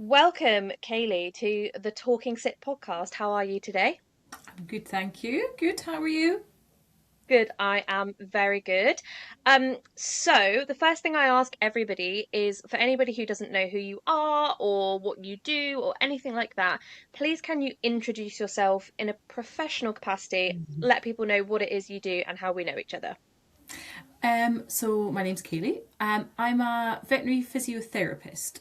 Welcome, Kayleigh, to the Talking Sick podcast. How are you today? I'm good, thank you. Good, how are you? Good, I am very good. So the first thing I ask everybody is for anybody who doesn't know who you are or what you do or anything like that, please can you introduce yourself in a professional capacity, let people know what it is you do and how we know each other. So my name's Kayleigh. I'm a veterinary physiotherapist.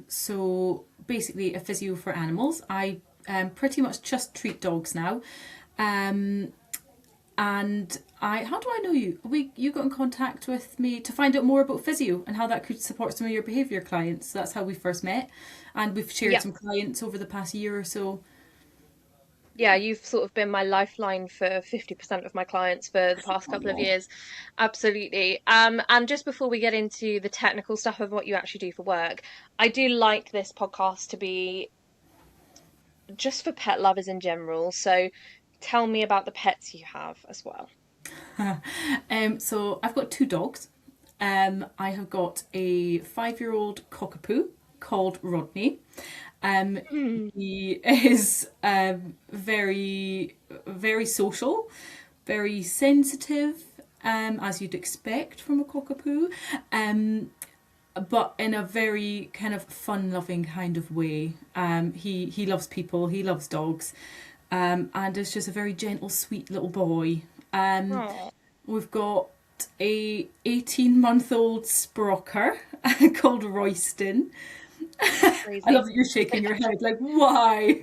So basically a physio for animals. I pretty much just treat dogs now. Um, and how do I know you? You got in contact with me to find out more about physio and how that could support some of your behaviour clients. So that's how we first met, and we've shared Yeah. some clients over the past year or so. Yeah, you've sort of been my lifeline for 50% of my clients for the past couple of Oh. years. Absolutely. And just before we get into the technical stuff of what you actually do for work, I do like this podcast to be just for pet lovers in general. So tell me about the pets you have as well. So I've got two dogs. I have got a 5-year-old cockapoo called Rodney. Um, Hmm. he is very social, very sensitive, as you'd expect from a cockapoo, um, but in a very kind of fun-loving kind of way. He loves people, he loves dogs, and is just a very gentle, sweet little boy. Um, Oh, We've got a 18-month-old sprocker called Royston. I love crazy. that you're shaking your head like, why?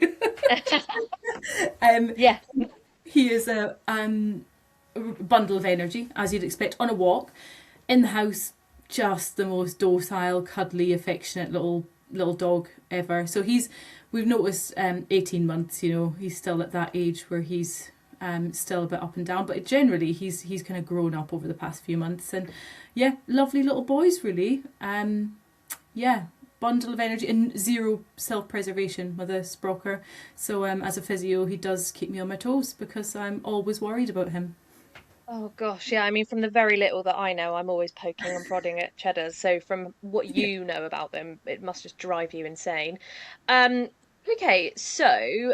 um, Yeah. he is a bundle of energy, as you'd expect, on a walk. In the house, just the most docile, cuddly, affectionate little dog ever. So we've noticed 18 months, he's still at that age where he's still a bit up and down, but generally he's kind of grown up over the past few months, and yeah, lovely little boys really. Yeah, bundle of energy and zero self-preservation with a sprocker. So as a physio, he does keep me on my toes because I'm always worried about him. Oh gosh, yeah. I mean, from the very little that I know, I'm always poking and prodding at cheddars. So from what Yeah. you know about them, it must just drive you insane. Um, okay, so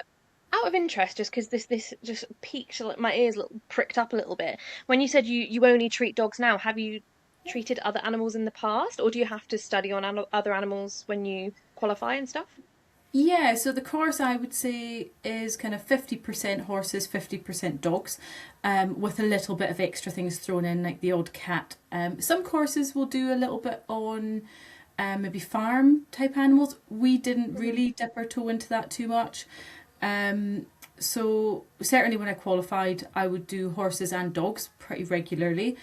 out of interest, just because this just piqued like, my ears pricked up a little bit. When you said you only treat dogs now, have you treated other animals in the past, or do you have to study on other animals when you qualify and stuff? Yeah, so the course I would say is kind of 50% horses, 50% dogs, with a little bit of extra things thrown in, like the odd cat. Some courses will do a little bit on maybe farm type animals. We didn't Hmm. really dip our toe into that too much. So certainly when I qualified, I would do horses and dogs pretty regularly.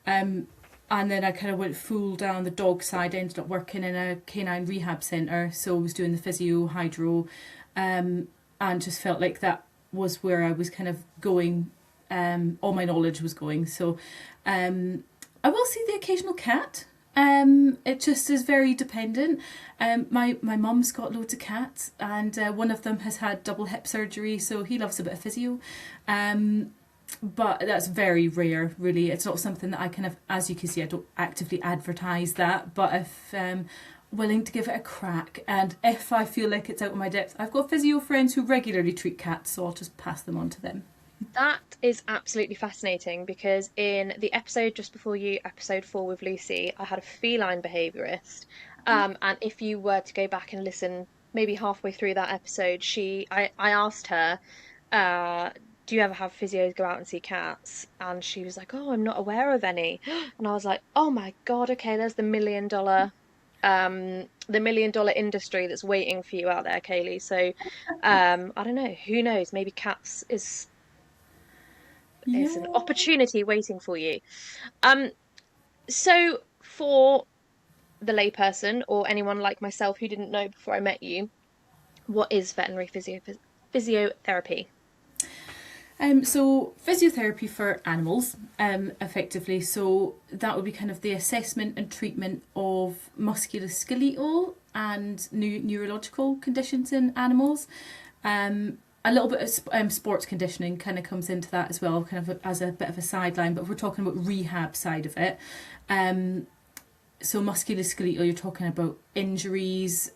Um, and then I kind of went full down the dog side. I ended up working in a canine rehab centre, so I was doing the physio, hydro, and just felt like that was where I was kind of going. All my knowledge was going. So I will see the occasional cat. It just is very dependent. My mum's got loads of cats, and one of them has had double hip surgery, so he loves a bit of physio. Um, but that's very rare, really. It's not something that I kind of, as you can see, I don't actively advertise that. But if willing to give it a crack, and if I feel like it's out of my depth, I've got physio friends who regularly treat cats, so I'll just pass them on to them. That is absolutely fascinating because in the episode just before you, episode 4 with Lucy, I had a feline behaviorist. And if you were to go back and listen, maybe halfway through that episode, I asked her, uh, do you ever have physios go out and see cats? And she was like, oh, I'm not aware of any. And I was like, oh my God, okay, there's the million dollar industry that's waiting for you out there, Kayleigh. So, I don't know, who knows? Maybe cats is an Yeah. opportunity waiting for you. Um, so for the layperson or anyone like myself who didn't know before I met you, what is veterinary physiotherapy? So physiotherapy for animals, effectively. So that would be kind of the assessment and treatment of musculoskeletal and neurological conditions in animals. A little bit of sports conditioning kind of comes into that as well, kind of as a bit of a sideline. But if we're talking about rehab side of it, so musculoskeletal, you're talking about injuries,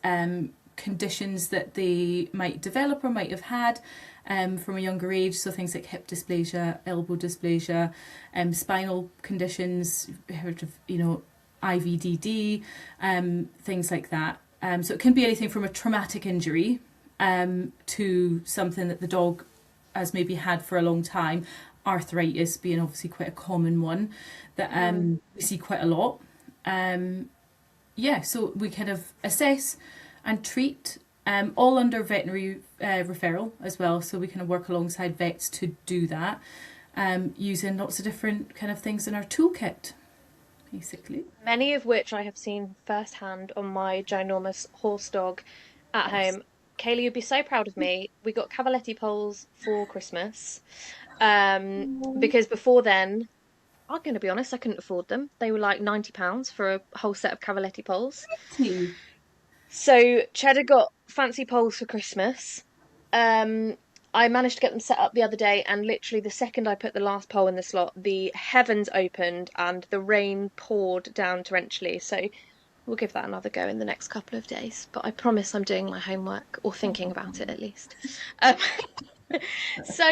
conditions that they might develop or might have had from a younger age. So things like hip dysplasia, elbow dysplasia, spinal conditions, heard of, IVDD, things like that. So it can be anything from a traumatic injury to something that the dog has maybe had for a long time. Arthritis being obviously quite a common one that we see quite a lot. So we kind of assess and treat, all under veterinary referral as well. So we kind of work alongside vets to do that, using lots of different kind of things in our toolkit, basically. Many of which I have seen firsthand on my ginormous horse dog at Yes. home. Kayleigh, you'd be so proud of me. We got Cavaletti poles for Christmas. Because before then, I'm going to be honest, I couldn't afford them. They were like £90 for a whole set of Cavaletti poles. Tea. So Cheddar got fancy poles for Christmas. I managed to get them set up the other day, and literally the second I put the last pole in the slot, the heavens opened and the rain poured down torrentially. So we'll give that another go in the next couple of days. But I promise I'm doing my homework, or thinking about it at least. Um, so,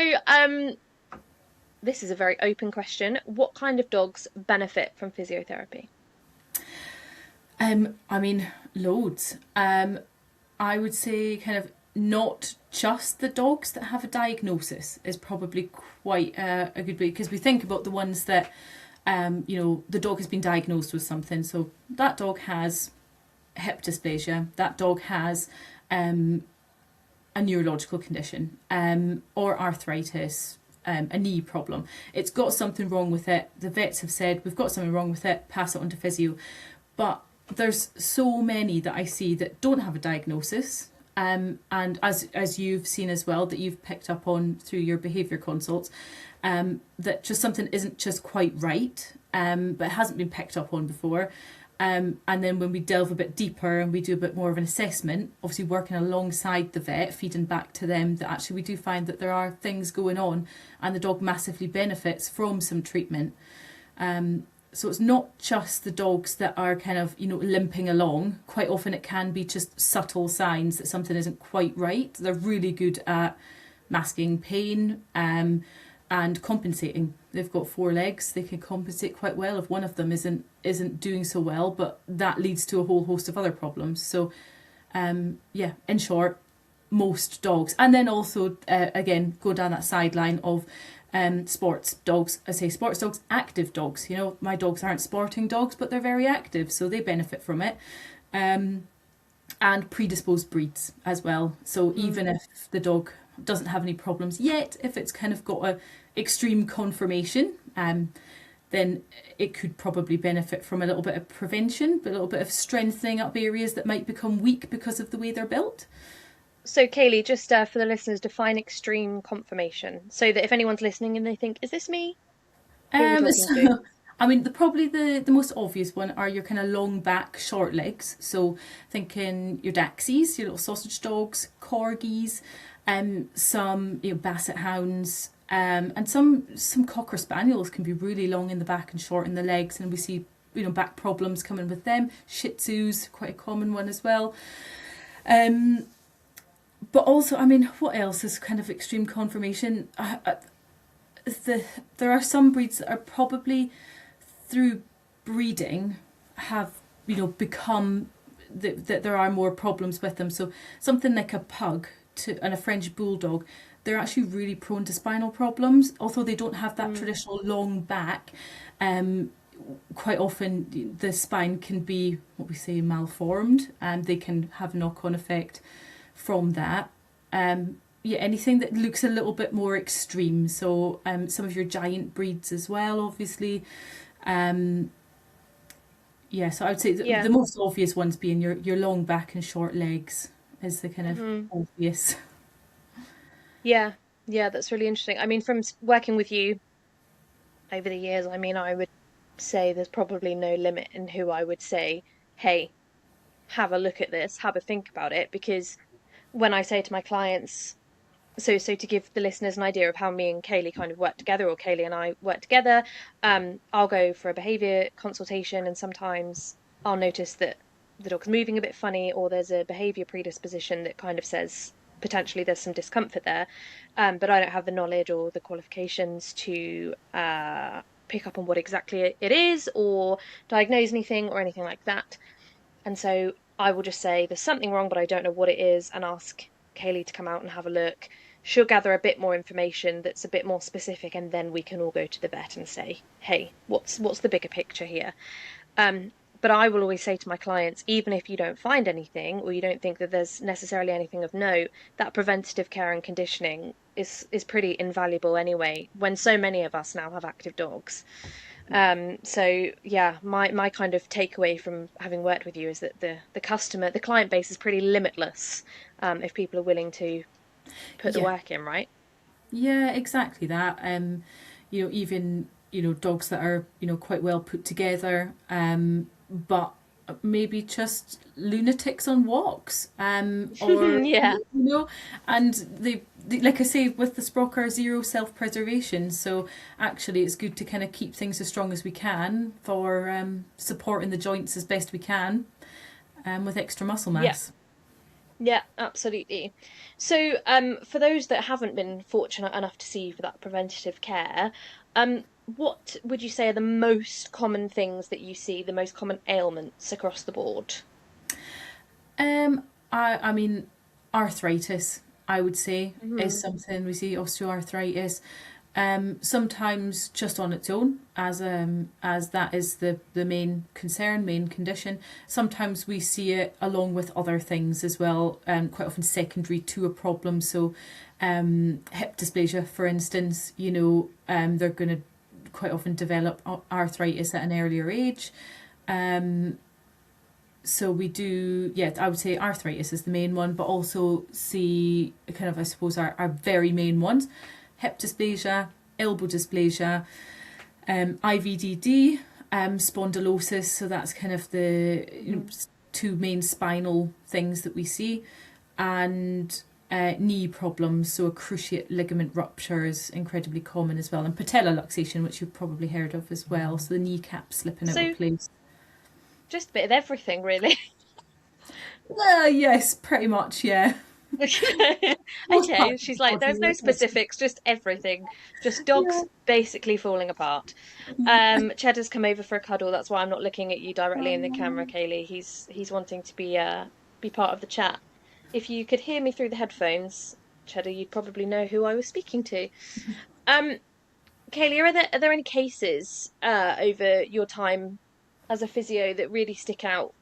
this is a very open question. What kind of dogs benefit from physiotherapy? I mean, loads. I would say kind of not just the dogs that have a diagnosis is probably quite a good way, because we think about the ones that, the dog has been diagnosed with something. So that dog has hip dysplasia, that dog has a neurological condition, or arthritis, a knee problem. It's got something wrong with it. The vets have said, we've got something wrong with it, pass it on to physio. But there's so many that I see that don't have a diagnosis. And as you've seen as well, that you've picked up on through your behaviour consults, that just something isn't just quite right, but it hasn't been picked up on before. And then when we delve a bit deeper and we do a bit more of an assessment, obviously working alongside the vet, feeding back to them, that actually we do find that there are things going on and the dog massively benefits from some treatment. So it's not just the dogs that are kind of, limping along. Quite often it can be just subtle signs that something isn't quite right. They're really good at masking pain, and compensating. They've got 4 legs. They can compensate quite well if one of them isn't doing so well, but that leads to a whole host of other problems. So, in short, most dogs. And then also, again, go down that sideline of sports dogs. I say sports dogs, active dogs. My dogs aren't sporting dogs, but they're very active, so they benefit from it. And predisposed breeds as well. So even if the dog doesn't have any problems yet, if it's kind of got a extreme conformation, then it could probably benefit from a little bit of prevention, but a little bit of strengthening up areas that might become weak because of the way they're built. So, Kayleigh, just for the listeners, define extreme conformation so that if anyone's listening and they think, is this me? Who are we talking to? I mean, probably the most obvious one are your kind of long back, short legs. So thinking your Daxies, your little sausage dogs, Corgis, some Basset hounds, and some Cocker Spaniels can be really long in the back and short in the legs, and we see back problems coming with them. Shih Tzus, quite a common one as well. But also, I mean, what else is kind of extreme conformation? There are some breeds that are probably through breeding have become that there are more problems with them. So something like a pug and a French bulldog, they're actually really prone to spinal problems, although they don't have that traditional long back. Quite often the spine can be what we say malformed, and they can have knock-on effect from that. Anything that looks a little bit more extreme. So some of your giant breeds as well, obviously. So I would say the most obvious ones being your long back and short legs is the kind of obvious. Yeah, that's really interesting. I mean, from working with you over the years, I mean, I would say there's probably no limit in who I would say, hey, have a look at this, have a think about it, because when I say to my clients, so to give the listeners an idea of how me and Kayleigh kind of work together, or Kayleigh and I work together, I'll go for a behaviour consultation, and sometimes I'll notice that the dog's moving a bit funny, or there's a behavior predisposition that kind of says potentially there's some discomfort there. But I don't have the knowledge or the qualifications to pick up on what exactly it is or diagnose anything or anything like that. And so I will just say there's something wrong, but I don't know what it is, and ask Kayleigh to come out and have a look. She'll gather a bit more information that's a bit more specific, and then we can all go to the vet and say, hey, what's the bigger picture here? Um, but I will always say to my clients, even if you don't find anything or you don't think that there's necessarily anything of note, that preventative care and conditioning is pretty invaluable anyway, when so many of us now have active dogs. So yeah, my kind of takeaway from having worked with you is that the client base is pretty limitless, if people are willing to put the Yeah, work in, right? yeah, exactly that. Even dogs that are quite well put together, but maybe just lunatics on walks, or Yeah. and like I say with the Sprocker, zero self preservation. So actually, it's good to kind of keep things as strong as we can for supporting the joints as best we can, with extra muscle Yeah. mass. Yeah, absolutely. So, for those that haven't been fortunate enough to see you for that preventative care, what would you say are the most common things that you see, the most common ailments across the board? I mean, arthritis, I would say, is Hmm. something we see, osteoarthritis. Sometimes just on its own, as that is the main concern, main condition. Sometimes we see it along with other things as well, quite often secondary to a problem. So, hip dysplasia, for instance, they're going to quite often develop arthritis at an earlier age. Um, so we do, yeah, I would say arthritis is the main one, but also see kind of, I suppose, our very main ones: hip dysplasia, elbow dysplasia, IVDD, spondylosis. So that's kind of the Hmm. two main spinal things that we see, and knee problems. So a cruciate ligament rupture is incredibly common as well, and patella luxation, which you've probably heard of as well. So the kneecap slipping out of So, place. just a bit of everything, really. Yes, pretty much, yeah. Most Okay, parts of she's the like, body, there's no yes. specifics, just everything. Just Yeah. dogs basically falling apart. Cheddar's come over for a cuddle. That's why I'm not looking at you directly in the camera, Um, Kayleigh. He's wanting to be part of the chat. If you could hear me through the headphones, Cheddar, you'd probably know who I was speaking to. Um, Kayleigh, are there any cases over your time as a physio that really stick out,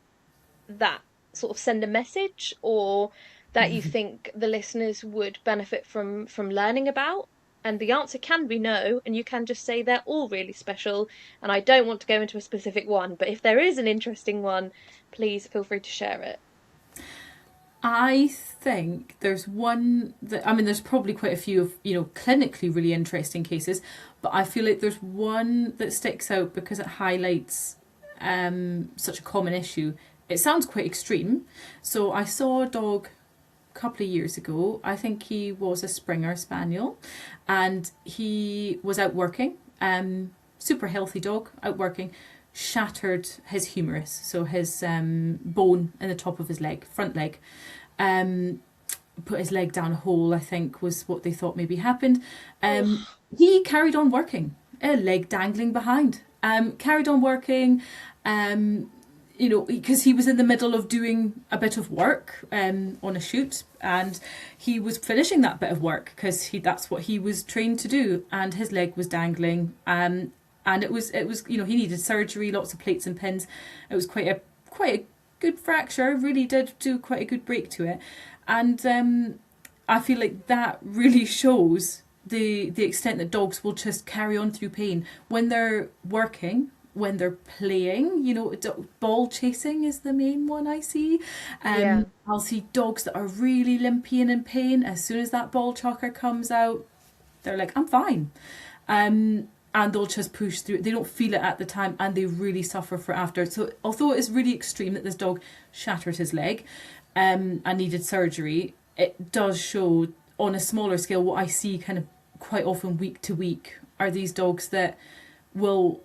that sort of send a message, or that you think the listeners would benefit from learning about? And the answer can be no, and you can just say they're all really special, and I don't want to go into a specific one, but if there is an interesting one, please feel free to share it. I think there's one that, I mean, there's probably quite a few of, clinically really interesting cases, but I feel like there's one that sticks out because it highlights such a common issue. It sounds quite extreme. So I saw a dog a couple of years ago. I think he was a Springer Spaniel, and he was out working. Super healthy dog, out working, shattered his humerus, so his bone in the top of his leg, front leg. Um, Put his leg down a hole, I think, was what they thought maybe happened. Um, Oh, he carried on working, a leg dangling behind. Carried on working, because he was in the middle of doing a bit of work on a shoot, and he was finishing that bit of work because that's what he was trained to do, and his leg was dangling. And it was he needed surgery, lots of plates and pins. It was quite a good fracture. Really did do quite a good break to it, and I feel like that really shows the extent that dogs will just carry on through pain when they're working, when they're playing. Ball chasing is the main one I see. yeah. I'll see dogs that are really limpy and in pain. As soon as that ball chocker comes out, they're like, I'm fine. And they'll just push through. They don't feel it at the time, and they really suffer for after. So although it's really extreme that this dog shattered his leg and needed surgery, it does show on a smaller scale what I see kind of quite often week to week are these dogs that will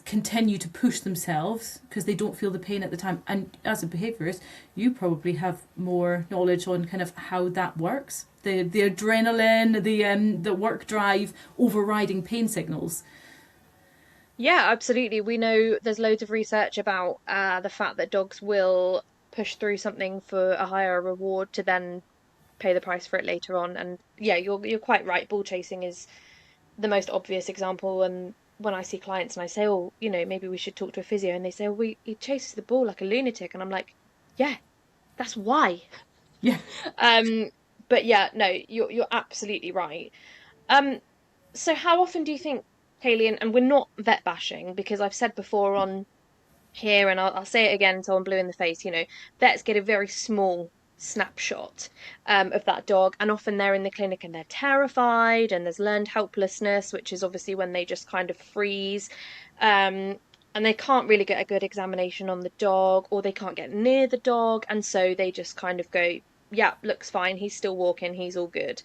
continue to push themselves because they don't feel the pain at the time. And as a behaviourist, you probably have more knowledge on kind of how that works. The adrenaline, the work drive overriding pain signals. Yeah, absolutely. We know there's loads of research about the fact that dogs will push through something for a higher reward to then pay the price for it later on. And yeah, you're quite right. Ball chasing is the most obvious example. And when I see clients and I say, oh, maybe we should talk to a physio, and they say, oh, he chases the ball like a lunatic, and I'm like, yeah, that's why. Yeah. Um, but yeah, no, you're absolutely right. Um, so how often do you think, Kayleigh, and we're not vet bashing because I've said before on here, and I'll say it again until I'm blue in the face, vets get a very small snapshot of that dog, and often they're in the clinic and they're terrified, and there's learned helplessness, which is obviously when they just kind of freeze. And they can't really get a good examination on the dog, or they can't get near the dog, and so they just kind of go, yeah, looks fine, he's still walking, he's all good.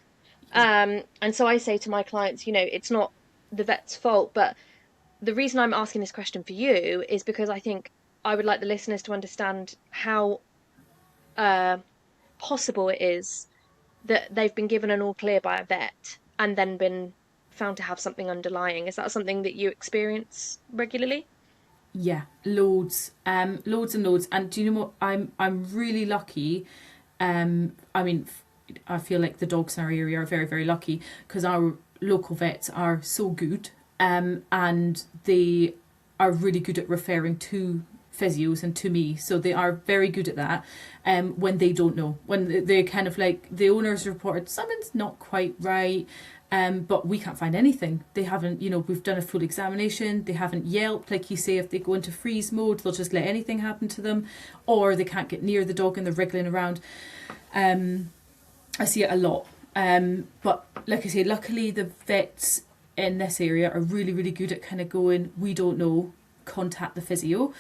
And so I say to my clients, it's not the vet's fault, but the reason I'm asking this question for you is because I think I would like the listeners to understand how uh, possible it is that they've been given an all clear by a vet and then been found to have something underlying. Is that something that you experience regularly? Yeah, loads, loads and loads. And do you know what? I'm really lucky. I mean, I feel like the dogs in our area are very, very lucky because our local vets are so good, and they are really good at referring to physios and to me. So they are very good at that. When they don't know, when they kind of like the owners reported something's not quite right. But we can't find anything. They haven't, we've done a full examination. They haven't yelped. Like you say, if they go into freeze mode, they'll just let anything happen to them, or they can't get near the dog and they're wriggling around. I see it a lot. But like I say, luckily the vets in this area are really, really good at kind of going, we don't know, contact the physio.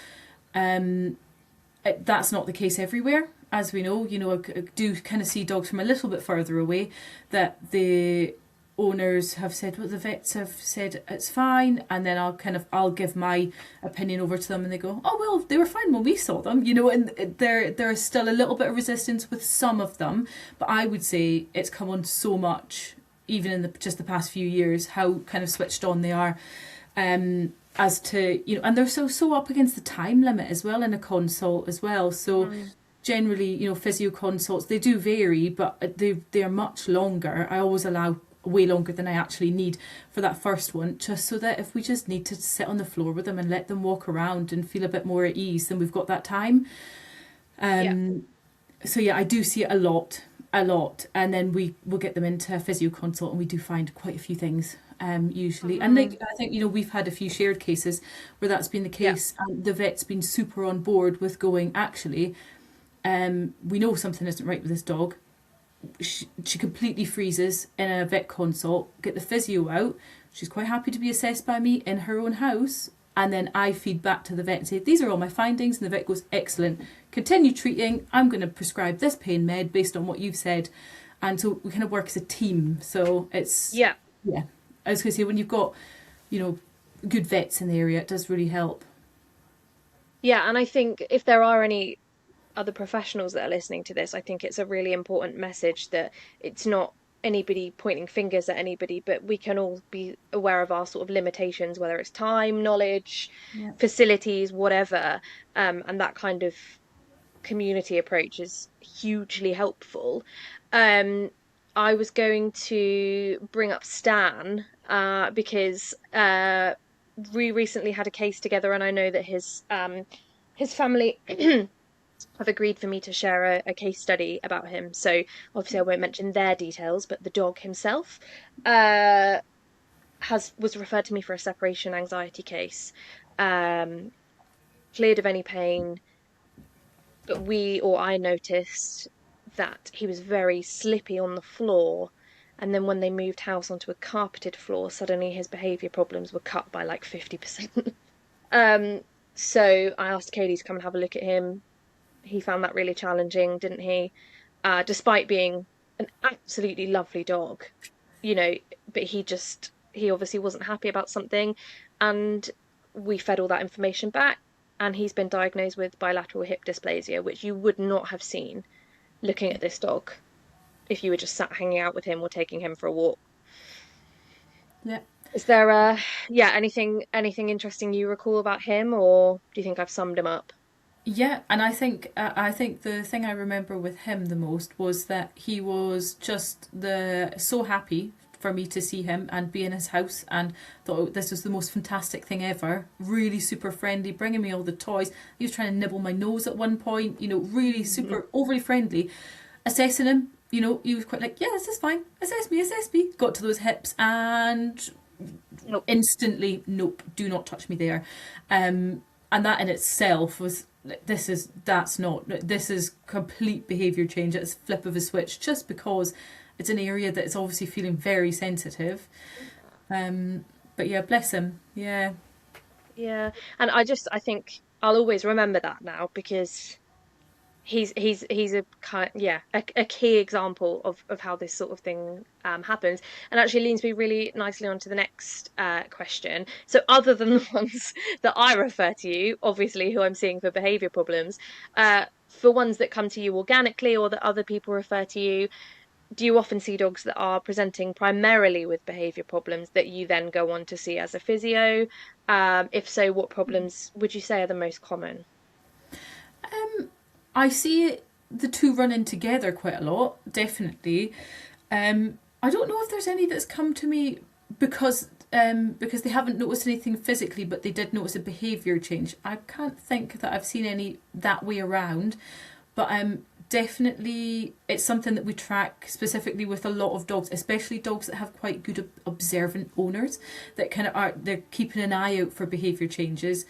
That's not the case everywhere. As we know, I do kind of see dogs from a little bit further away that the owners have said, well, the vets have said it's fine, and then I'll give my opinion over to them, and they go, oh well, they were fine when we saw them, and there is still a little bit of resistance with some of them, but I would say it's come on so much, even in just the past few years, how kind of switched on they are, as to, and they're so up against the time limit as well in a consult as well, so generally, physio consults, they do vary, but they're much longer. I always allow way longer than I actually need for that first one, just so that if we just need to sit on the floor with them and let them walk around and feel a bit more at ease, then we've got that time. Yeah. So yeah, I do see it a lot, and then we will get them into a physio consult, and we do find quite a few things usually. And like I think we've had a few shared cases where that's been the Yeah. case, and the vet's been super on board with going, actually, we know something isn't right with this dog. She completely freezes in a vet consult, get the physio out, she's quite happy to be assessed by me in her own house, and then I feed back to the vet and say, these are all my findings, and the vet goes, excellent, continue treating, I'm going to prescribe this pain med based on what you've said. And so we kind of work as a team. So it's, Yeah. yeah, I was going to say, when you've got good vets in the area, it does really help. Yeah, and I think if there are any other professionals that are listening to this, I think it's a really important message that it's not anybody pointing fingers at anybody, but we can all be aware of our sort of limitations, whether it's time, knowledge, Yeah. facilities, whatever. And that kind of community approach is hugely helpful. Um, I was going to bring up Stan because we recently had a case together, and I know that his family have agreed for me to share a case study about him. So obviously I won't mention their details, but the dog himself uh, has was referred to me for a separation anxiety case, um, cleared of any pain, but I noticed that he was very slippy on the floor. And then when they moved house onto a carpeted floor, suddenly his behaviour problems were cut by like 50%. um, so I asked Kayleigh to come and have a look at him. He found that really challenging, didn't he? Despite being an absolutely lovely dog, you know, but he obviously wasn't happy about something. And we fed all that information back, and he's been diagnosed with bilateral hip dysplasia, which you would not have seen looking at this dog if you were just sat hanging out with him or taking him for a walk. Yeah. Is there yeah, anything interesting you recall about him, or do you think I've summed him up? Yeah, and I think the thing I remember with him the most was that he was just the so happy for me to see him and be in his house, and thought this was the most fantastic thing ever. Really super friendly, bringing me all the toys. He was trying to nibble my nose at one point. You know, really super overly friendly. Assessing him, you know, he was quite like, yeah, this is fine. Assess me, assess me. Got to those hips and Nope. instantly, nope, do not touch me there. And that in itself was, this is complete behaviour change. It's a flip of a switch, just because it's an area that is obviously feeling very sensitive. But yeah, bless him. Yeah. Yeah, and I think I'll always remember that now, because he's a kind, yeah, a key example of how this sort of thing happens, and actually leads me really nicely on to the next question. So other than the ones that I refer to you, obviously, who I'm seeing for behavior problems, for ones that come to you organically or that other people refer to you, do you often see dogs that are presenting primarily with behavior problems that you then go on to see as a physio? If so, what problems would you say are the most common? I see the two running together quite a lot, definitely. I don't know if there's any that's come to me because they haven't noticed anything physically, but they did notice a behaviour change. I can't think that I've seen any that way around, but definitely it's something that we track specifically with a lot of dogs, especially dogs that have quite good observant owners that kind of are they're keeping an eye out for behaviour changes.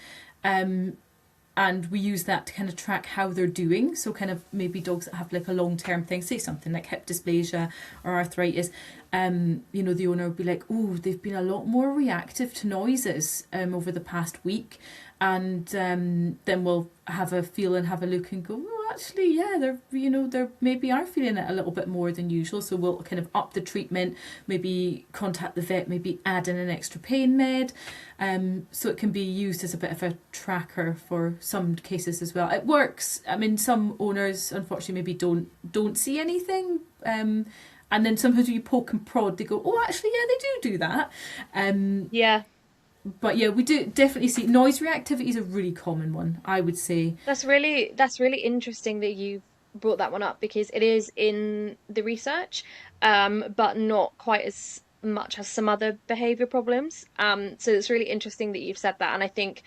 And we use that to kind of track how they're doing. So kind of maybe dogs that have like a long-term thing, say something like hip dysplasia or arthritis, you know, the owner would be like, oh, they've been a lot more reactive to noises over the past week. And then we'll have a feel and have a look and go, oh, actually, yeah, they're, you know, they're maybe are feeling it a little bit more than usual. So we'll kind of up the treatment, maybe contact the vet, maybe add in an extra pain med. So it can be used as a bit of a tracker for some cases as well. It works. I mean, some owners unfortunately maybe don't see anything. And then sometimes when you poke and prod, they go, oh, actually, yeah, they do that. Yeah. But yeah, we do definitely see noise reactivity is a really common one, I would say. That's really interesting that you've brought that one up, because it is in the research, but not quite as much as some other behavior problems. So it's really interesting that you've said that, and I think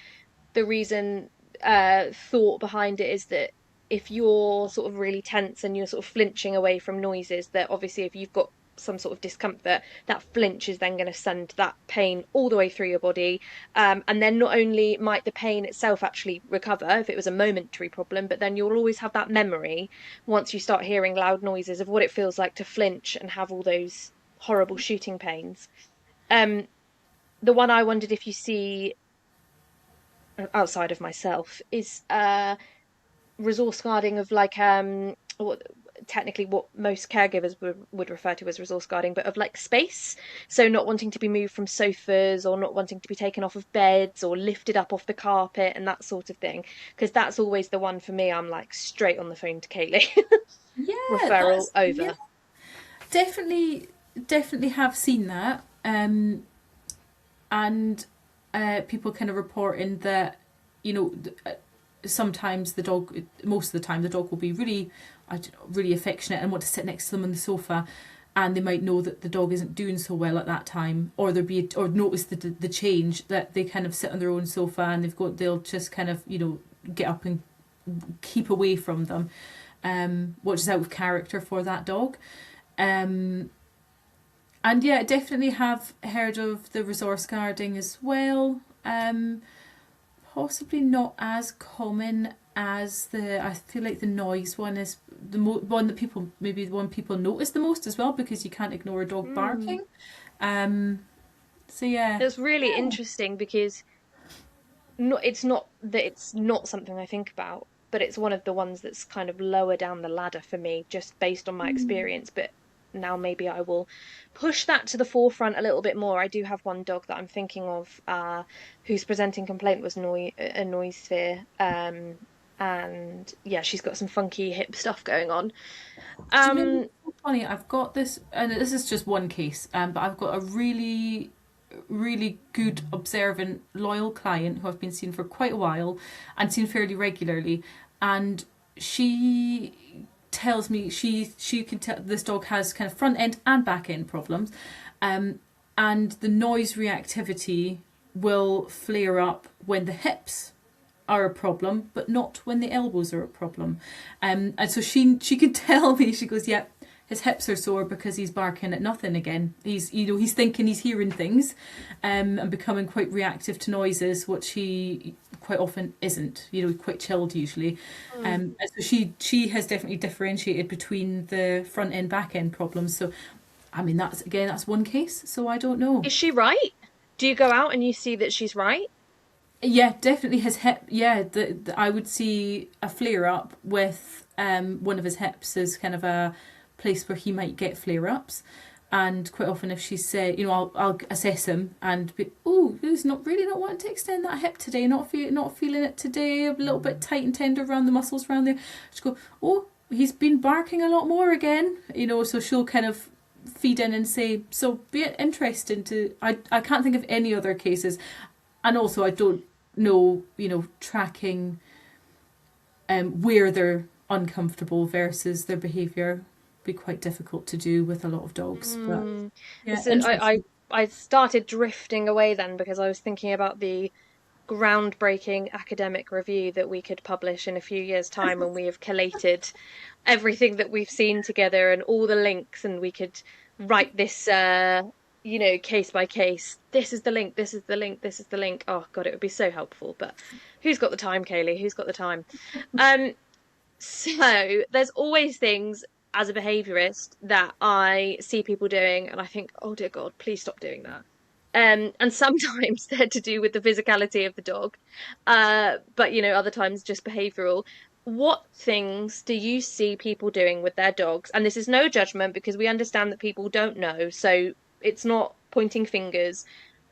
the reason thought behind it is that if you're sort of really tense and you're sort of flinching away from noises, that obviously if you've got some sort of discomfort, that flinch is then going to send that pain all the way through your body. And then not only might the pain itself actually recover if it was a momentary problem, but then you'll always have that memory once you start hearing loud noises of what it feels like to flinch and have all those horrible shooting pains. Um, the one I wondered if you see outside of myself is resource guarding of like what technically what most caregivers would refer to as resource guarding, but of like space. So not wanting to be moved from sofas, or not wanting to be taken off of beds or lifted up off the carpet and that sort of thing. Because that's always the one for me. I'm like straight on the phone to Kayleigh. Yeah, Referral that's yeah, over. definitely definitely have seen that. And people kind of reporting that, you know, sometimes the dog, most of the time, the dog will be really, really affectionate and want to sit next to them on the sofa, and they might know that the dog isn't doing so well at that time, or or notice the change that they kind of sit on their own sofa and they'll just kind of, you know, get up and keep away from them, which is out of character for that dog. Um, and yeah, definitely have heard of the resource guarding as well. Possibly not as common as I feel like the noise one is one that people, maybe the one people notice the most as well, because you can't ignore a dog Mm. barking. Um, so yeah. It's really interesting because it's not that it's not something I think about, but it's one of the ones that's kind of lower down the ladder for me, just based on my experience. But now maybe I will push that to the forefront a little bit more. I do have one dog that I'm thinking of, whose presenting complaint was a noise fear. And yeah, she's got some funky hip stuff going on. Do you know what's Um, so funny? I've got this, and this is just one case, but I've got a really good, observant, loyal client who I've been seeing for quite a while and seen fairly regularly. And she tells me she can tell this dog has kind of front end and back end problems, um, and the noise reactivity will flare up when the hips are a problem, but not when the elbows are a problem. And so she could tell me, she goes, "Yeah, his hips are sore because he's barking at nothing again. He's thinking he's hearing things, and becoming quite reactive to noises, which he quite often isn't. Quite chilled usually. mm. And so she has definitely differentiated between the front end back end problems. So I mean that's one case. So I don't know. Is she right? Do you go out and you see that she's right? Yeah, definitely his hip. Yeah, I would see a flare up with one of his hips as kind of a place where he might get flare ups. And quite often, if she said, I'll assess him and be, oh, he's not wanting to extend that hip today, not feeling it today, a little bit tight and tender around the muscles around there. She go, oh, he's been barking a lot more again, so she'll kind of feed in and say, so be it interesting to, I can't think of any other cases. And also, I don't know, tracking where they're uncomfortable versus their behaviour be quite difficult to do with a lot of dogs. But Mm. yeah, This is, interesting. I started drifting away then because I was thinking about the groundbreaking academic review that we could publish in a few years' time when we have collated everything that we've seen together and all the links, and we could write this, case by case. This is the link, this is the link, this is the link. Oh God, it would be so helpful. But who's got the time, Kayleigh? Who's got the time? Um, so there's always things as a behaviorist that I see people doing, and I think, oh dear God, please stop doing that. And sometimes they're to do with the physicality of the dog, but other times just behavioral. What things do you see people doing with their dogs? And this is no judgment because we understand that people don't know, so it's not pointing fingers.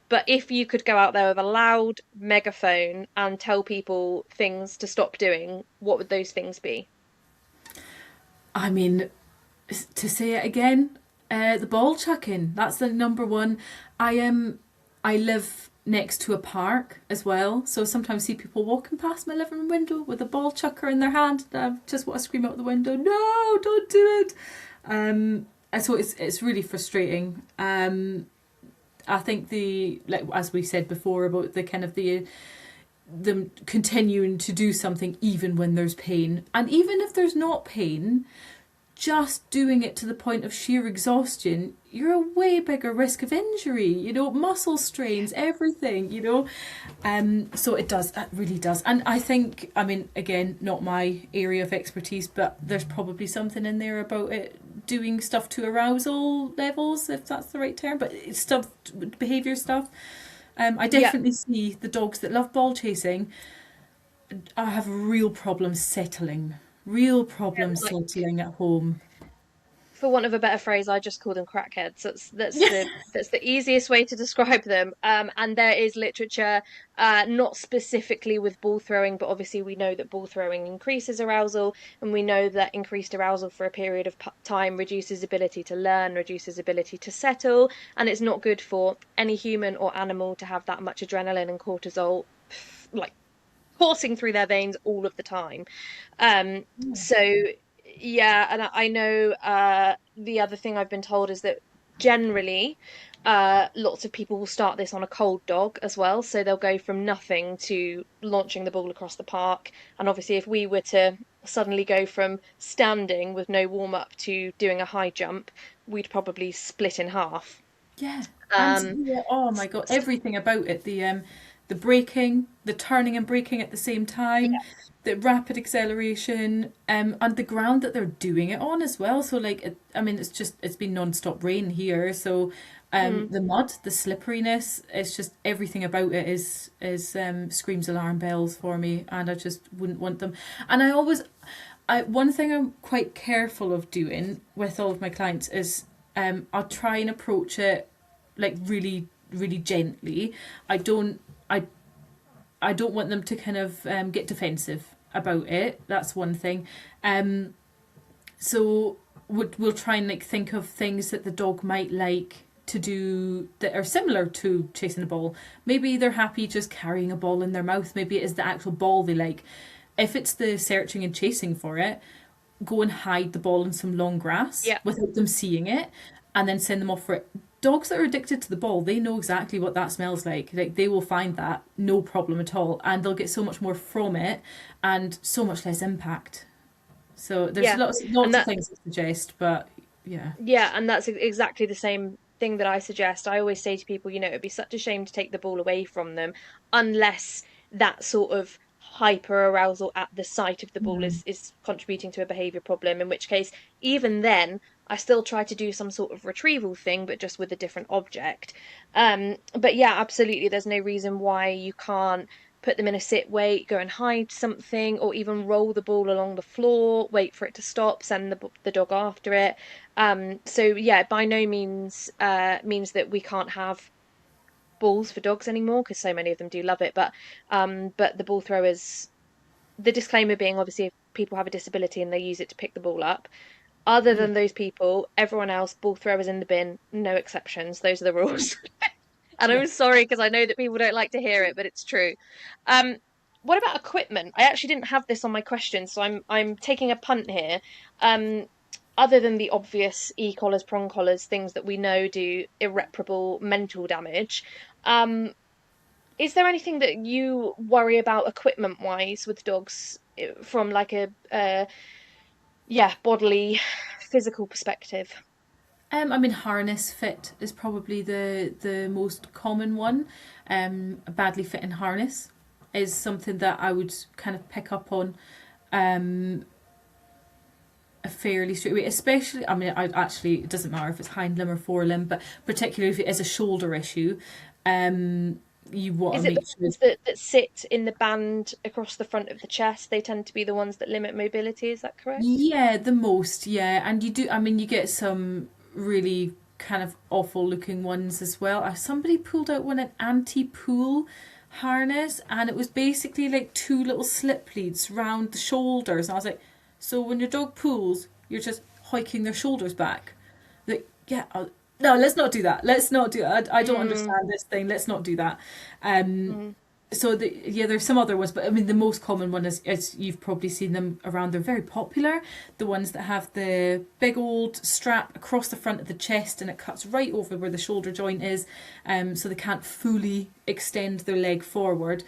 But if you could go out there with a loud megaphone and tell people things to stop doing, what would those things be? I mean, to say it again, the ball chucking. That's the number one. I am. I live next to a park as well, so sometimes I see people walking past my living room window with a ball chucker in their hand. And I just want to scream out the window, "No, don't do it!" And so it's really frustrating. I think as we said before about the kind of the them continuing to do something even when there's pain, and even if there's not pain, just doing it to the point of sheer exhaustion, you're a way bigger risk of injury, muscle strains, everything. So it really does. And I think, I mean, again, not my area of expertise, but there's probably something in there about it doing stuff to arousal levels, if that's the right term, but it's stuff, behaviour stuff. I Yeah. definitely see the dogs that love ball chasing. I have real problems Like, settling at home. for want of a better phrase, I just call them crackheads. That's the easiest way to describe them. And there is literature, not specifically with ball throwing, but obviously we know that ball throwing increases arousal, and we know that increased arousal for a period of time reduces ability to learn, reduces ability to settle, and it's not good for any human or animal to have that much adrenaline and cortisol, like coursing through their veins all of the time. So yeah, and I know the other thing I've been told is that generally lots of people will start this on a cold dog as well. So they'll go from nothing to launching the ball across the park. And obviously if we were to suddenly go from standing with no warm up to doing a high jump, we'd probably split in half. Yeah, and Um, yeah, oh my god, everything about it, the braking, the turning and braking at the same time, the rapid acceleration, and the ground that they're doing it on as well. So like, I mean, it's been non-stop rain here, so mm, the mud, the slipperiness, it's just everything about it is screams alarm bells for me, and I just wouldn't want them. And One thing I'm quite careful of doing with all of my clients is I'll try and approach it like really, really gently. I don't I I don't want them to kind of get defensive about it. That's one thing. So we'll try and like think of things that the dog might like to do that are similar to chasing a ball. Maybe they're happy just carrying a ball in their mouth. Maybe it is the actual ball they like. If it's the searching and chasing for it, go and hide the ball in some long grass Yeah. without them seeing it, and then send them off for it. Dogs that are addicted to the ball, they know exactly what that smells like. Like they will find that no problem at all, and they'll get so much more from it, and so much less impact. So there's Yeah. lots And lots of that things to suggest, but yeah. Yeah, and that's exactly the same thing that I suggest. I always say to people, it'd be such a shame to take the ball away from them unless that sort of hyper arousal at the sight of the ball Mm. is contributing to a behavior problem, in which case, even then, I still try to do some sort of retrieval thing, but just with a different object. But yeah, absolutely, there's no reason why you can't put them in a sit wait, go and hide something, or even roll the ball along the floor, wait for it to stop, send the dog after it. So yeah, by no means means that we can't have balls for dogs anymore because so many of them do love it. But the ball throwers, the disclaimer being obviously if people have a disability and they use it to pick the ball up. Other Yeah. than those people, everyone else, ball throwers in the bin, no exceptions. Those are the rules. And Yeah. I'm sorry because I know that people don't like to hear it, but it's true. Um, what about equipment? I actually didn't have this on my question, so I'm taking a punt here. Um, other than the obvious e-collars, prong collars, things that we know do irreparable mental damage, um, is there anything that you worry about equipment wise with dogs from like a yeah, bodily, physical perspective? I mean, harness fit is probably the most common one. A badly fitting harness is something that I would kind of pick up on a fairly straight away. Especially, I mean, I actually it doesn't matter if it's hind limb or forelimb, but particularly if it is a shoulder issue, you want to Is it make the sure. ones that sit in the band across the front of the chest? They tend to be the ones that limit mobility, is that correct? Yeah, the most, yeah. And you do, I mean, you get some really kind of awful looking ones as well. Somebody pulled out one, an anti-pool harness, and it was basically like two little slip leads round the shoulders. And I was like, so when your dog pools, you're just hiking their shoulders back. Like, yeah, no, let's not do that. Let's not do that. I don't Mm, understand this thing. Let's not do that. Um, mm. yeah, there's some other ones, but I mean the most common one is you've probably seen them around. They're very popular. The ones that have the big old strap across the front of the chest and it cuts right over where the shoulder joint is, so they can't fully extend their leg forward,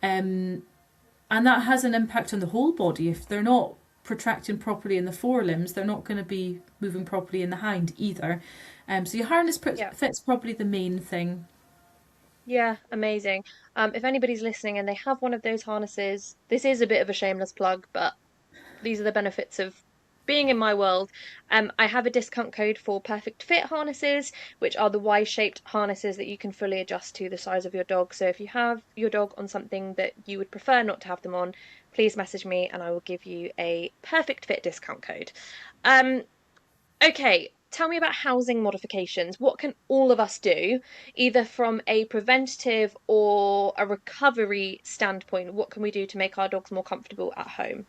and that has an impact on the whole body. If they're not protracting properly in the forelimbs, they're not going to be moving properly in the hind either. So your harness Yeah. fits probably the main thing. Yeah, amazing. If anybody's listening and they have one of those harnesses, this is a bit of a shameless plug, but these are the benefits of being in my world. I have a discount code for Perfect Fit harnesses, which are the Y-shaped harnesses that you can fully adjust to the size of your dog. So if you have your dog on something that you would prefer not to have them on, please message me and I will give you a Perfect Fit discount code. Um, Okay, tell me about housing modifications. What can all of us do, either from a preventative or a recovery standpoint? What can we do to make our dogs more comfortable at home?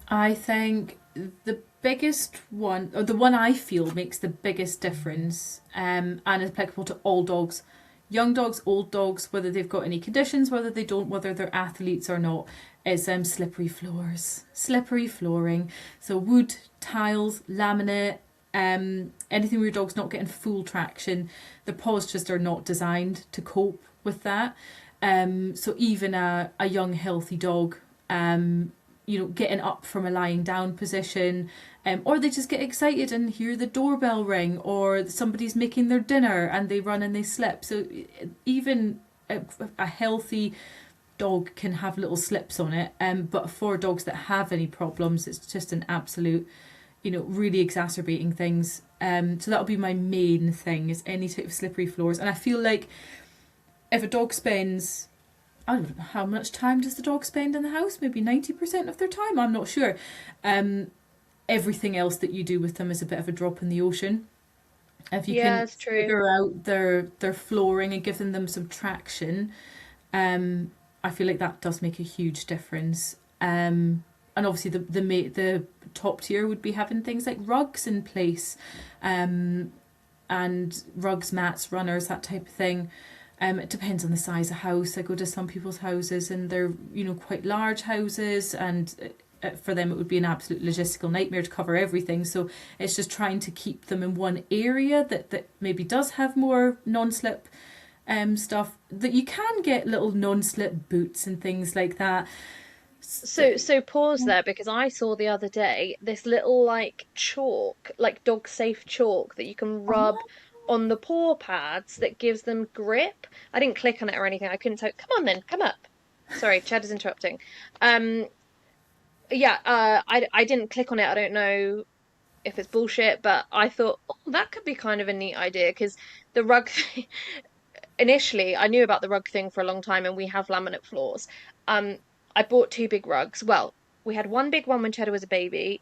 I think the biggest one, or the one I feel makes the biggest difference, and is applicable to all dogs, young dogs, old dogs, whether they've got any conditions, whether they don't, whether they're athletes or not, is slippery floors, slippery flooring. So wood, tiles, laminate, anything where your dog's not getting full traction, the paws just are not designed to cope with that. So even a young healthy dog, getting up from a lying down position, or they just get excited and hear the doorbell ring, or somebody's making their dinner and they run and they slip. So even a healthy dog can have little slips on it. But for dogs that have any problems, it's just an absolute, really exacerbating things. So that'll be my main thing, is any type of slippery floors. And I feel like if a dog spends I don't know how much time does the dog spend in the house? Maybe 90% of their time. I'm not sure. Everything else that you do with them is a bit of a drop in the ocean. If you Yeah, can it's true. figure out their flooring and giving them some traction, I feel like that does make a huge difference. And obviously the top tier would be having things like rugs in place, and rugs, mats, runners, that type of thing. It depends on the size of house. I go to some people's houses and they're, quite large houses, and for them it would be an absolute logistical nightmare to cover everything. So it's just trying to keep them in one area that maybe does have more non-slip stuff. That you can get little non-slip boots and things like that. So pause there, because I saw the other day this little like chalk, like dog safe chalk that you can rub Oh, on the paw pads that gives them grip. I didn't click on it or anything. I couldn't tell. Come on then, come up. Sorry, Chad is interrupting. Um, yeah, I didn't click on it. I don't know if it's bullshit, but I thought, oh, that could be kind of a neat idea because the rug thing, initially I knew about the rug thing for a long time and we have laminate floors. Um, I bought two big rugs. Well, we had one big one when Cheddar was a baby.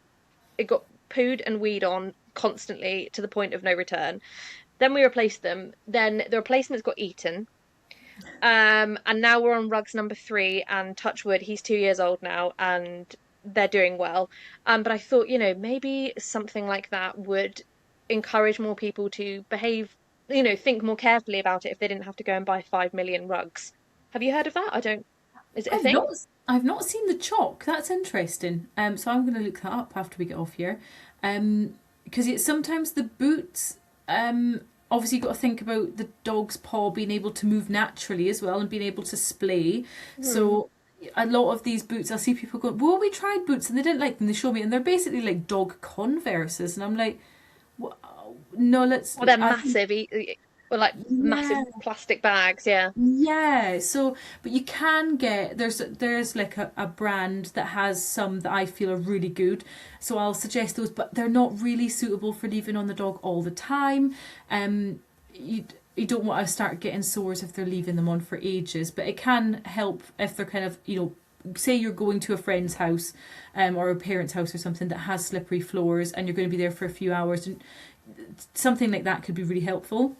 It got pooed and weed on constantly to the point of no return. Then we replaced them. Then the replacements got eaten. And now we're on rugs number three, and touch wood, he's 2 years old now, and they're doing well. But I thought, maybe something like that would encourage more people to behave, think more carefully about it if they didn't have to go and buy 5 million rugs. Have you heard of that? I don't. Is it a I've thing? not I've not seen the chalk. That's interesting. So I'm going to look that up after we get off here. Because it's sometimes the boots. Obviously you've got to think about the dog's paw being able to move naturally as well and being able to splay. Hmm. So a lot of these boots, I see people go, "Well, we tried boots and they didn't like them." They show me, and they're basically like dog Converses, and I'm like, "Wha- "No, let's." Well, they're I think, massive, or like massive yeah. plastic bags. Yeah. Yeah, so but you can get there's like a brand that has some that I feel are really good. So I'll suggest those, but they're not really suitable for leaving on the dog all the time. You you don't want to start getting sores if they're leaving them on for ages, but it can help if they're kind of, say you're going to a friend's house, or a parent's house or something that has slippery floors and you're going to be there for a few hours, and something like that could be really helpful.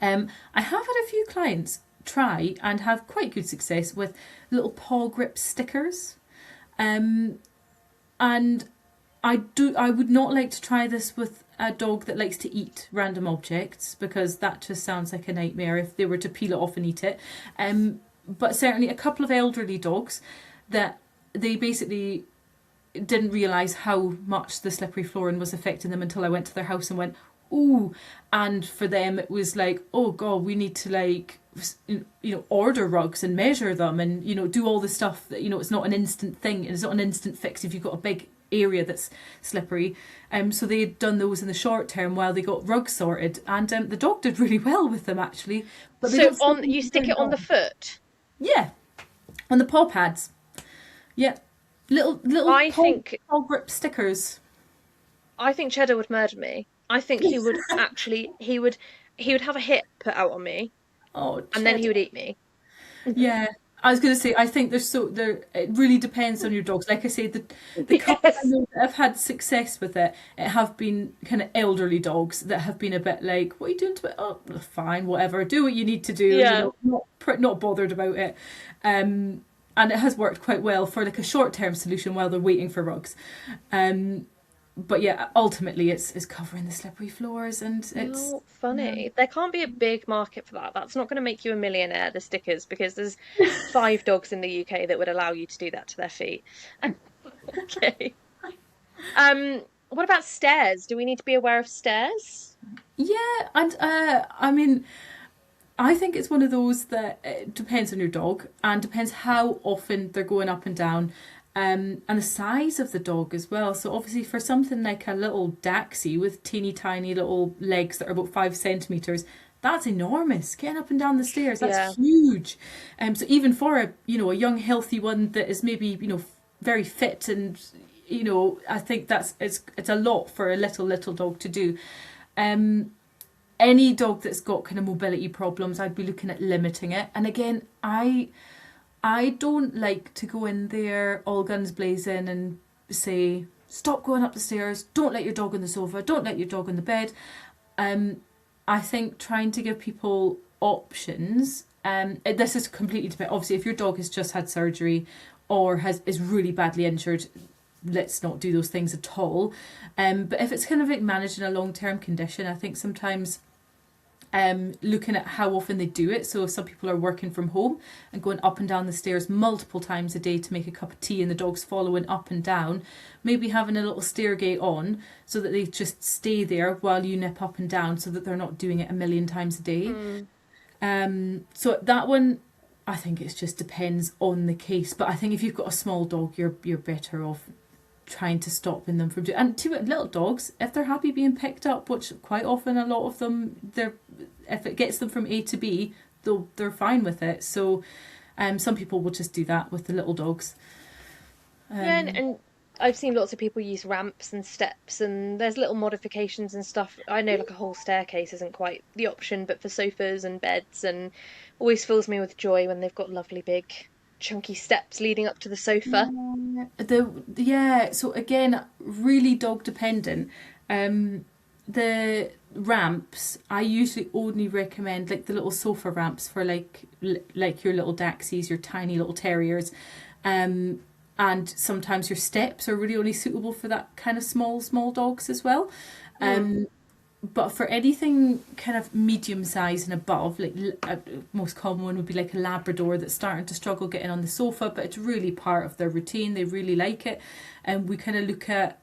I have had a few clients try and have quite good success with little paw grip stickers. Um, and I would not like to try this with a dog that likes to eat random objects, because that just sounds like a nightmare if they were to peel it off and eat it. But certainly a couple of elderly dogs that they basically didn't realise how much the slippery flooring was affecting them until I went to their house and went, ooh. And for them it was like, oh god, we need to like, order rugs and measure them and, do all the stuff that, it's not an instant thing and it's not an instant fix if you've got a big area that's slippery. So they had done those in the short term while they got rugs sorted, and the dog did really well with them actually, but they So don't stay on you for stick very it on the long. foot. Yeah, on the paw pads. Yeah, little I think paw grip stickers. I think Cheddar would murder me. I think he would actually he would have a hit put out on me Oh, and then he Cheddar. would eat me. Yeah, I was going to say, I think there's so there. It really depends on your dogs. Like I say, the couple I Yes. know that have had success with it have been kind of elderly dogs that have been a bit like, "What are you doing to it? Oh, fine, whatever. Do what you need to do. Yeah. Not bothered about it." And it has worked quite well for like a short term solution while they're waiting for rugs. Um, but yeah, ultimately, it's covering the slippery floors, and it's How yeah. funny. There can't be a big market for that. That's not going to make you a millionaire, the stickers, because there's 5 dogs in the UK that would allow you to do that to their feet. Okay. What about stairs? Do we need to be aware of stairs? Yeah, and I mean, I think it's one of those that it depends on your dog and depends how often they're going up and down, and the size of the dog as well. So obviously, for something like a little Daxi with teeny tiny little legs that are about 5 centimeters, that's enormous. Getting up and down the stairs, Yeah. that's huge. So even for a young healthy one that is maybe very fit, and I think it's a lot for a little dog to do. Um, any dog that's got kind of mobility problems, I'd be looking at limiting it. And again, I don't like to go in there all guns blazing and say, stop going up the stairs, don't let your dog on the sofa, don't let your dog on the bed. I think trying to give people options, this is completely dependent. Obviously, if your dog has just had surgery or is really badly injured, let's not do those things at all. But if it's kind of like managing a long-term condition, I think sometimes looking at how often they do it. So if some people are working from home and going up and down the stairs multiple times a day to make a cup of tea and the dog's following up and down, maybe having a little stair gate on so that they just stay there while you nip up and down so that they're not doing it a million times a day. So that one, I think it just depends on the case. But I think if you've got a small dog, you're better off trying to stopping them from doing. And to little dogs, if they're happy being picked up, which quite often a lot of them, if it gets them from A to B, they're fine with it. So some people will just do that with the little dogs. Yeah, and I've seen lots of people use ramps and steps, and there's little modifications and stuff. I know like a whole staircase isn't quite the option, but for sofas and beds, and always fills me with joy when they've got lovely big chunky steps leading up to the sofa. So again, really dog dependent. The ramps, I usually only recommend like the little sofa ramps for like your little Daxies, your tiny little terriers. And sometimes your steps are really only suitable for that kind of small dogs as well. But for anything kind of medium size and above, like most common one would be like a Labrador that's starting to struggle getting on the sofa, but it's really part of their routine. They really like it. And we kind of look at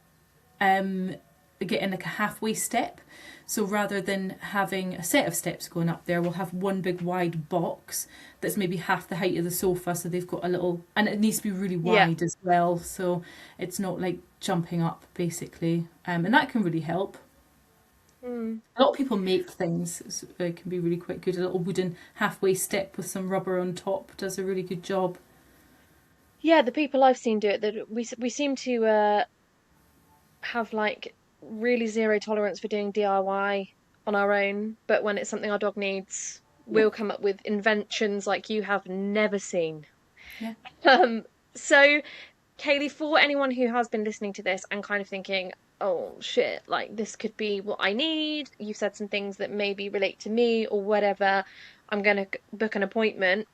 getting like a halfway step. So rather than having a set of steps going up there, we'll have one big wide box that's maybe half the height of the sofa. So they've got a little, and it needs to be really wide as well. So it's not like jumping up basically. And that can really help. A lot of people make things. It can be really quite good. A little wooden halfway step with some rubber on top does a really good job. Yeah, the people I've seen do it, that we seem to have like really zero tolerance for doing DIY on our own, but when it's something our dog needs, Yeah. we'll come up with inventions like you have never seen. Yeah. So Kayleigh, for anyone who has been listening to this and kind of thinking, oh shit, like this could be what I need, you've said some things that maybe relate to me or whatever, I'm going to book an appointment,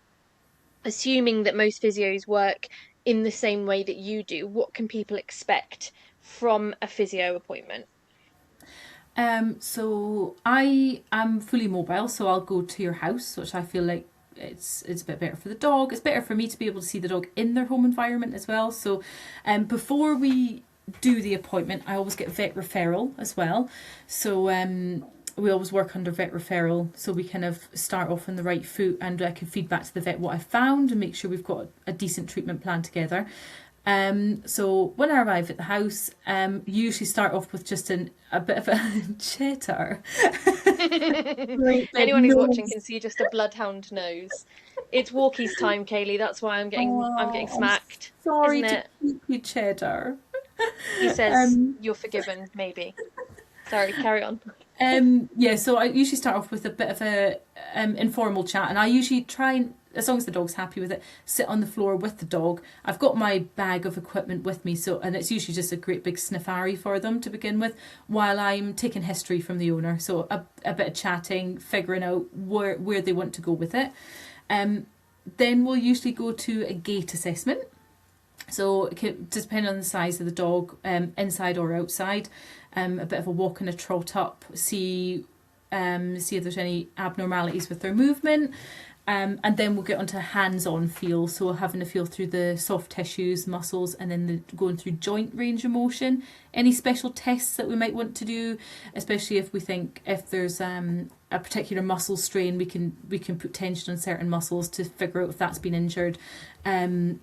assuming that most physios work in the same way that you do, what can people expect from a physio appointment? So I am fully mobile, so I'll go to your house, which I feel like it's a bit better for the dog. It's better for me to be able to see the dog in their home environment as well. So before we do the appointment, I always get vet referral as well. So we always work under vet referral, so we kind of start off on the right foot, and I can feed back to the vet what I found and make sure we've got a decent treatment plan together. So when I arrive at the house, usually start off with just a bit of a cheddar. Anyone who's watching can see just a bloodhound nose. It's walkies time, Kayleigh. That's why I'm getting smacked, Sorry isn't to it? keep you cheddar. He says you're forgiven, maybe. Sorry, carry on. So I usually start off with a bit of a informal chat, and I usually try and, as long as the dog's happy with it, sit on the floor with the dog. I've got my bag of equipment with me, and it's usually just a great big sniffari for them to begin with, while I'm taking history from the owner. So a bit of chatting, figuring out where they want to go with it. Then we'll usually go to a gait assessment. So it can just depend on the size of the dog, inside or outside. A bit of a walk and a trot up, see if there's any abnormalities with their movement. And then we'll get onto hands-on feel, so having a feel through the soft tissues, muscles, and then going through joint range of motion. Any special tests that we might want to do, especially if we think if there's a particular muscle strain, we can put tension on certain muscles to figure out if that's been injured, and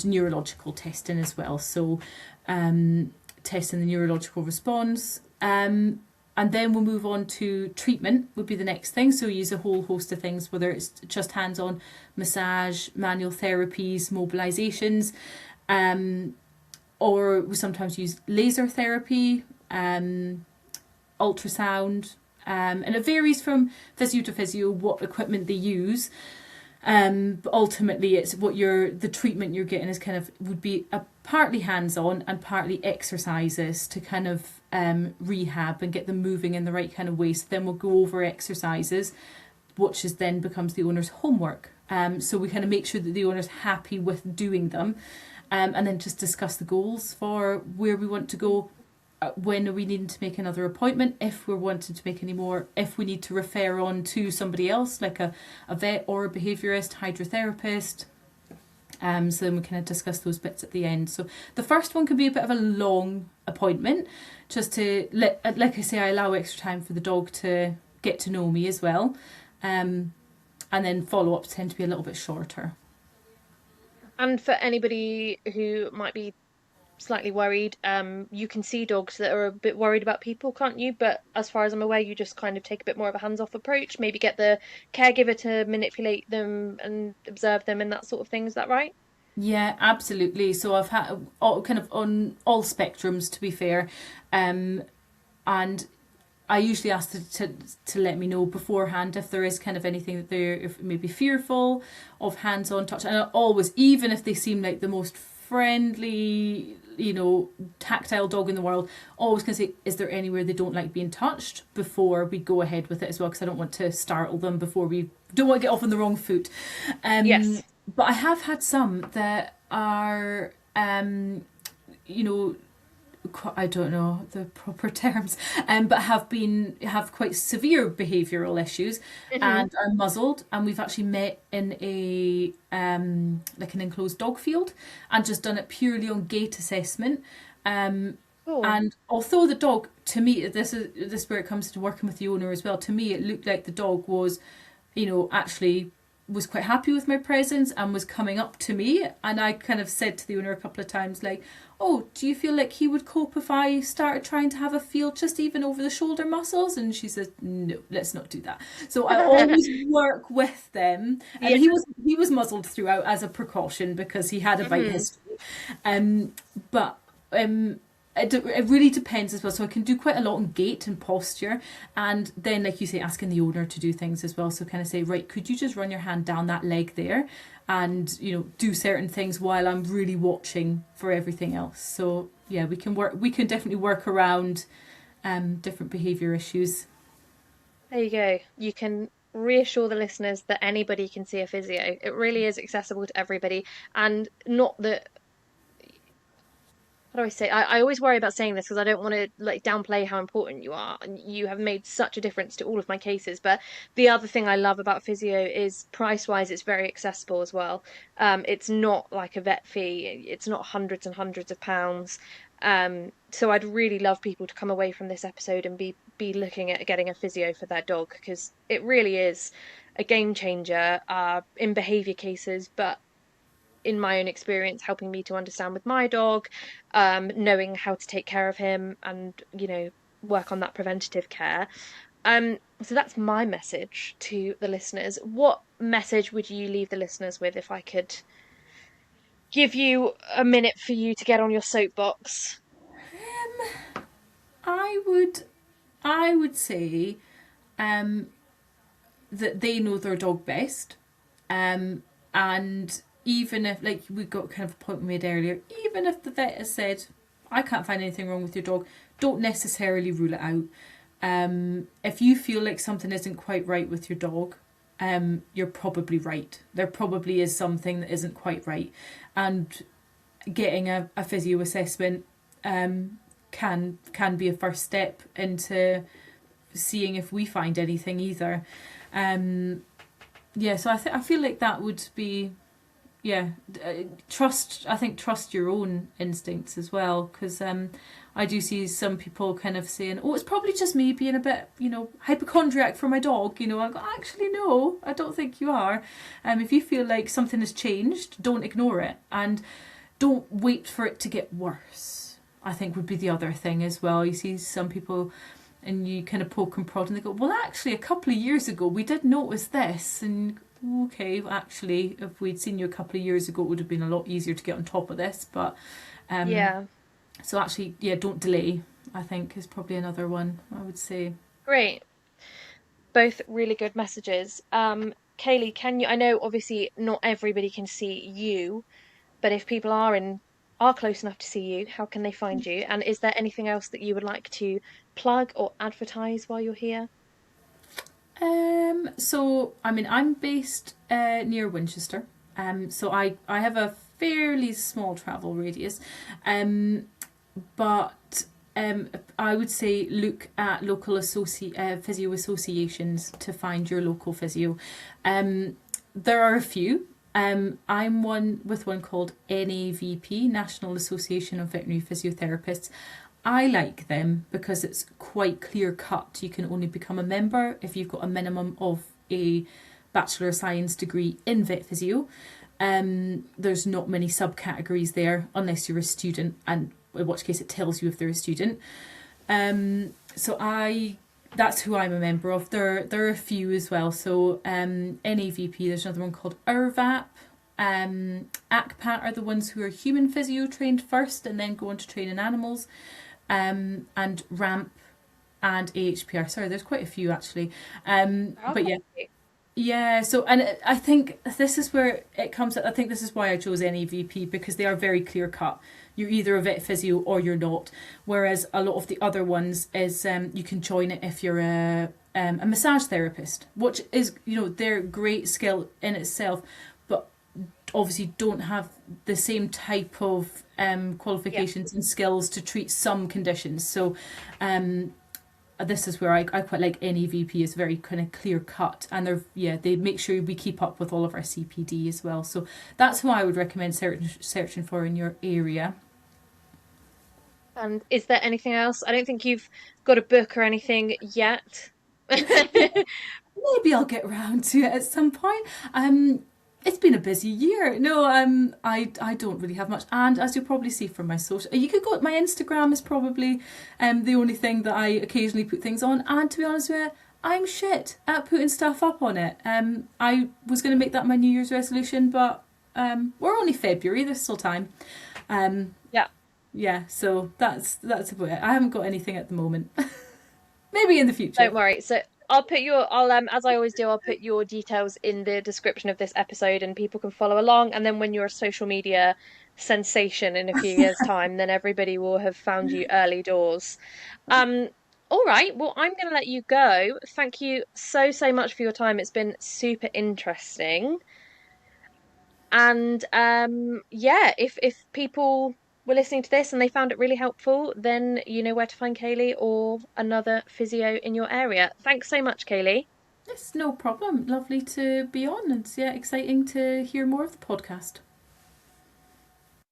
neurological testing as well. So testing the neurological response. And then we'll move on to treatment would be the next thing. So we use a whole host of things, whether it's just hands-on massage, manual therapies, mobilizations, or we sometimes use laser therapy, ultrasound, and it varies from physio to physio what equipment they use. But ultimately, it's the treatment you're getting is kind of would be a partly hands-on and partly exercises to kind of rehab and get them moving in the right kind of way. So then we'll go over exercises, which is then becomes the owner's homework. So we kind of make sure that the owner's happy with doing them, and then just discuss the goals for where we want to go. When are we needing to make another appointment, if we're wanting to make any more, if we need to refer on to somebody else like a vet or a behaviourist, hydrotherapist. So then we kind of discuss those bits at the end. So the first one could be a bit of a long appointment, just to like I say, I allow extra time for the dog to get to know me as well, and then follow-ups tend to be a little bit shorter. And for anybody who might be slightly worried, you can see dogs that are a bit worried about people, can't you? But as far as I'm aware, you just kind of take a bit more of a hands-off approach, maybe get the caregiver to manipulate them and observe them and that sort of thing. Is that right? Yeah, absolutely. So I've had all kind of on all spectrums, to be fair, and I usually ask to let me know beforehand if there is kind of anything that they're if maybe fearful of hands-on touch. And I always, even if they seem like the most friendly, tactile dog in the world, always can say, is there anywhere they don't like being touched before we go ahead with it as well? Because I don't want to startle them before we don't want to get off on the wrong foot. Yes. But I have had some that are, you know, I don't know the proper terms, but have quite severe behavioural issues Hmm. and are muzzled. And we've actually met in a like an enclosed dog field and just done it purely on gait assessment. Um, Cool. and although the dog, to me, this is where it comes to working with the owner as well. To me, it looked like the dog was, actually was quite happy with my presence and was coming up to me. And I kind of said to the owner a couple of times, like, oh, do you feel like he would cope if I started trying to have a feel just even over the shoulder muscles? And she said, no, let's not do that. So I always work with them. Yeah. He was muzzled throughout as a precaution because he had a bite Hmm. history. But it really depends as well. So I can do quite a lot on gait and posture, and then, like you say, asking the owner to do things as well. So kind of say, right, could you just run your hand down that leg there, and do certain things while I'm really watching for everything else. So yeah, we can work. We can definitely work around different behaviour issues. There you go. You can reassure the listeners that anybody can see a physio. It really is accessible to everybody, and not that how do I say? I always worry about saying this because I don't want to like downplay how important you are, and you have made such a difference to all of my cases. But the other thing I love about physio is price wise, it's very accessible as well. It's not like a vet fee. It's not hundreds and hundreds of pounds. So I'd really love people to come away from this episode and be looking at getting a physio for their dog because it really is a game changer in behavior cases, but in my own experience helping me to understand with my dog, knowing how to take care of him and, work on that preventative care. So that's my message to the listeners. What message would you leave the listeners with if I could give you a minute for you to get on your soapbox? I would, I would say, um, that they know their dog best. And even if, like we got kind of a point we made earlier, even if the vet has said, I can't find anything wrong with your dog, don't necessarily rule it out. If you feel like something isn't quite right with your dog, you're probably right. There probably is something that isn't quite right. And getting a physio assessment can be a first step into seeing if we find anything either. Um, yeah, so I feel like that would be yeah trust. I think trust your own instincts as well, because I do see some people kind of saying, oh, it's probably just me being a bit hypochondriac for my dog. I go, actually no, I don't think you are. If you feel like something has changed, don't ignore it and don't wait for it to get worse, I think would be the other thing as well. You see some people and you kind of poke and prod and they go, well, actually, a couple of years ago, we did notice this. And okay, actually, if we'd seen you a couple of years ago, it would have been a lot easier to get on top of this. But Yeah, so actually, yeah, don't delay, I think is probably another one I would say. great. Both really good messages. Kayleigh, can you? I know obviously not everybody can see you, but if people are close enough to see you, how can they find you? And is there anything else that you would like to plug or advertise while you're here? So I mean, I'm based near Winchester. So I have a fairly small travel radius. Um, but I would say look at local physio associations to find your local physio. There are a few. I'm one called NAVP, National Association of Veterinary Physiotherapists. I like them because it's quite clear cut. You can only become a member if you've got a minimum of a Bachelor of Science degree in vet physio. There's not many subcategories there unless you're a student, and in which case it tells you if they're a student. So that's who I'm a member of. There are a few as well. So NAVP, there's another one called IRVAP. ACPAT are the ones who are human physio trained first and then go on to train in animals. And RAMP and AHPR. Sorry, there's quite a few actually. But yeah, Okay. yeah, so and I think this is where it comes. I think this is why I chose NEVP because they are very clear cut. You're either a vet physio or you're not. Whereas a lot of the other ones is you can join it if you're a massage therapist, which is they're great skill in itself, but obviously don't have the same type of Yeah. qualifications and skills to treat some conditions. So this is where I quite like NEVP is very kind of clear cut, and they make sure we keep up with all of our CPD as well. So that's who I would recommend searching for in your area. And is there anything else? I don't think you've got a book or anything yet. Maybe I'll get around to it at some point. It's been a busy year. No, I don't really have much, and as you'll probably see from my social, you could go. My Instagram is probably the only thing that I occasionally put things on, and to be honest with you, I'm shit at putting stuff up on it. I was going to make that my New Year's resolution, but we're only February. There's still time. Um, Yeah. yeah, so that's about it. I haven't got anything at the moment. Maybe in the future. Don't worry. So I'll as I always do, I'll put your details in the description of this episode and people can follow along. And then when you're a social media sensation in a few years' time, then everybody will have found you early doors. Um, all right, well, I'm gonna let you go. Thank you so, so much for your time. It's been super interesting. And yeah, if people were listening to this and they found it really helpful, then you know where to find Kayleigh or another physio in your area. Thanks so much, Kayleigh. It's no problem. Lovely to be on, and yeah, exciting to hear more of the podcast.